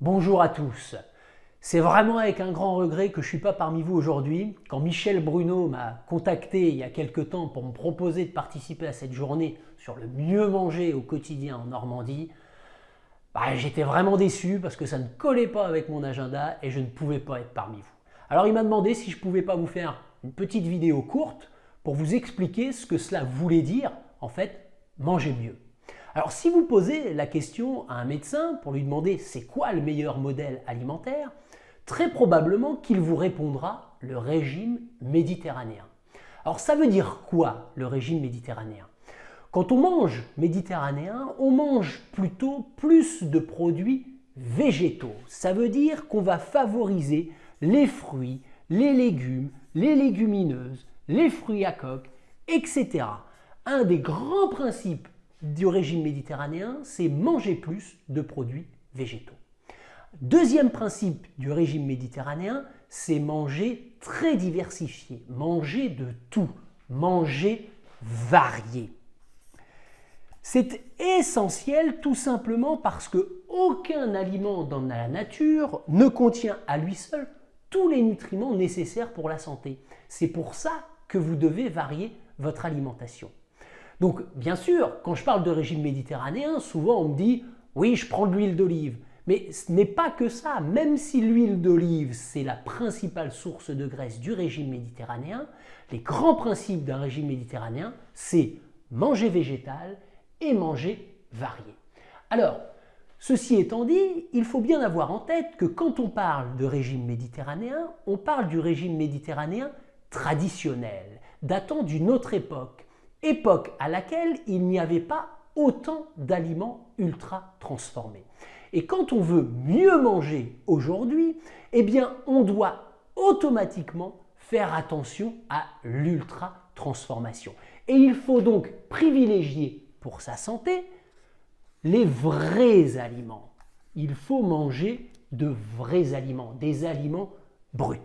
Bonjour à tous. C'est vraiment avec un grand regret que je ne suis pas parmi vous aujourd'hui. Quand Michel Bruno m'a contacté il y a quelque temps pour me proposer de participer à cette journée sur le mieux manger au quotidien en Normandie, j'étais vraiment déçu parce que ça ne collait pas avec mon agenda et je ne pouvais pas être parmi vous. Alors il m'a demandé si je ne pouvais pas vous faire une petite vidéo courte pour vous expliquer ce que cela voulait dire, en fait, manger mieux. Alors si vous posez la question à un médecin pour lui demander c'est quoi le meilleur modèle alimentaire, très probablement qu'il vous répondra le régime méditerranéen. Alors ça veut dire quoi le régime méditerranéen? Quand on mange méditerranéen, on mange plutôt plus de produits végétaux. Ça veut dire qu'on va favoriser les fruits, les légumes, les légumineuses, les fruits à coque, etc. Un des grands principes du régime méditerranéen, c'est manger plus de produits végétaux. Deuxième principe du régime méditerranéen, c'est manger très diversifié, manger de tout, manger varié. C'est essentiel tout simplement parce qu'aucun aliment dans la nature ne contient à lui seul tous les nutriments nécessaires pour la santé. C'est pour ça que vous devez varier votre alimentation. Donc, bien sûr, quand je parle de régime méditerranéen, souvent on me dit « oui, je prends de l'huile d'olive ». Mais ce n'est pas que ça. Même si l'huile d'olive, c'est la principale source de graisse du régime méditerranéen, les grands principes d'un régime méditerranéen, c'est manger végétal et manger varié. Alors, ceci étant dit, il faut bien avoir en tête que quand on parle de régime méditerranéen, on parle du régime méditerranéen traditionnel, datant d'une autre époque à laquelle il n'y avait pas autant d'aliments ultra transformés. Et quand on veut mieux manger aujourd'hui, eh bien on doit automatiquement faire attention à l'ultra transformation. Et il faut donc privilégier pour sa santé les vrais aliments. Il faut manger de vrais aliments, des aliments bruts.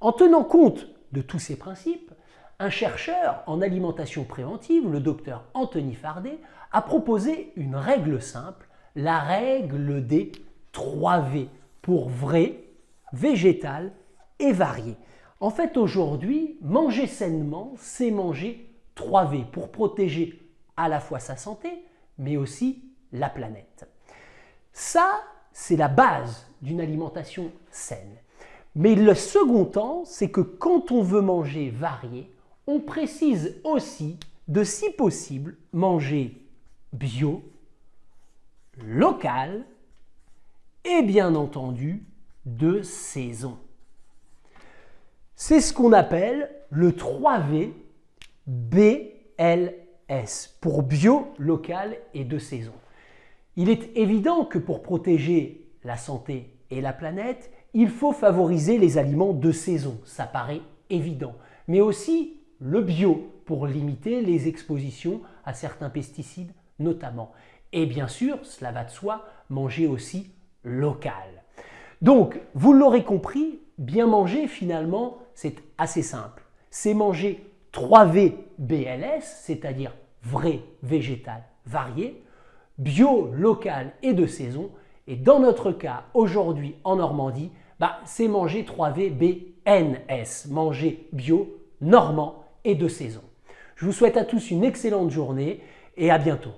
En tenant compte de tous ces principes, un chercheur en alimentation préventive, le docteur Anthony Fardet, a proposé une règle simple, la règle des 3V, pour vrai, végétal et varié. En fait, aujourd'hui, manger sainement, c'est manger 3V pour protéger à la fois sa santé, mais aussi la planète. Ça, c'est la base d'une alimentation saine. Mais le second temps, c'est que quand on veut manger varié, on précise aussi de, si possible, manger bio, local et bien entendu de saison. C'est ce qu'on appelle le 3V BLS pour bio, local et de saison. Il est évident que pour protéger la santé et la planète, il faut favoriser les aliments de saison, ça paraît évident, mais aussi le bio pour limiter les expositions à certains pesticides notamment. Et bien sûr, cela va de soi, manger aussi local. Donc, vous l'aurez compris, bien manger finalement, c'est assez simple. C'est manger 3V BLS, c'est-à-dire vrai, végétal, varié, bio, local et de saison. Et dans notre cas, aujourd'hui en Normandie, c'est manger 3V BNS, manger bio, normand et de saison. Je vous souhaite à tous une excellente journée et à bientôt.